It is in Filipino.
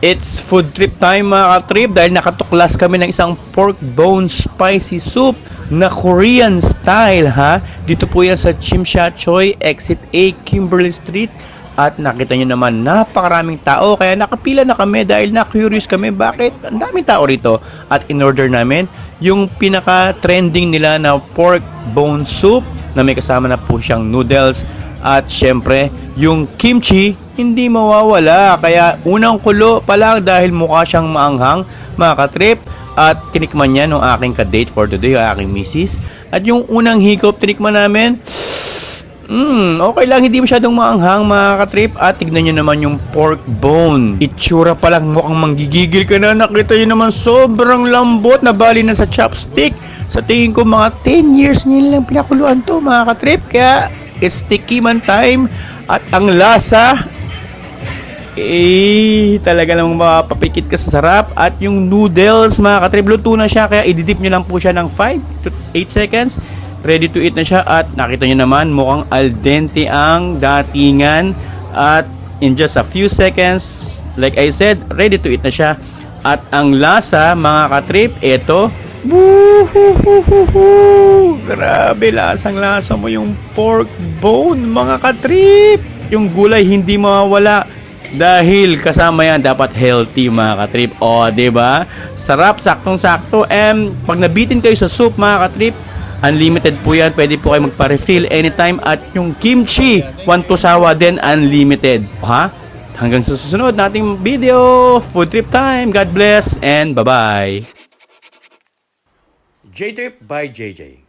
It's food trip time mga ka-trip dahil nakatuklas kami ng isang pork bone spicy soup na Korean style ha. Dito po yan sa Chimcha Choi, Exit A, Kimberly Street. At nakita nyo naman napakaraming tao kaya nakapila na kami dahil na-curious kami bakit ang daming tao rito. At in-order namin yung pinaka-trending nila na pork bone soup na may kasama na po siyang noodles. At syempre, yung kimchi, hindi mawawala. Kaya unang kulo pa lang dahil mukha siyang maanghang, mga katrip. At tinikman niya nung aking ka-date for today, yung aking misis. At yung unang higop, tinikman namin, okay lang, hindi masyadong maanghang, mga katrip. At tignan nyo naman yung pork bone. Itsura pa lang mukhang manggigigil ka na. Nakita nyo naman sobrang lambot na bali na sa chopstick. Sa tingin ko mga 10 years nilang pinakuluan to, mga katrip. Kaya it's sticky man time. At ang lasa, talaga namang mapapikit ka sa sarap. At yung noodles, mga katrip, luto na siya. Kaya ididip nyo lang po siya ng 5 to 8 seconds. Ready to eat na siya. At nakita nyo naman, mukhang al dente ang datingan. At in just a few seconds, like I said, ready to eat na siya. At ang lasa, mga katrip, ito, grabe, lasang lasa mo yung pork bone, mga katrip. Yung gulay hindi mawawala dahil kasama yan dapat healthy, mga katrip. O, diba? Sarap, saktong-sakto. And pag nabitin kayo sa soup, mga katrip, unlimited po yan. Pwede po kayo magpa-refill anytime. At yung kimchi, 1 to sawa din, unlimited. Ha? Hanggang sa susunod nating video, food trip time. God bless and bye-bye. J-Trip by JJ.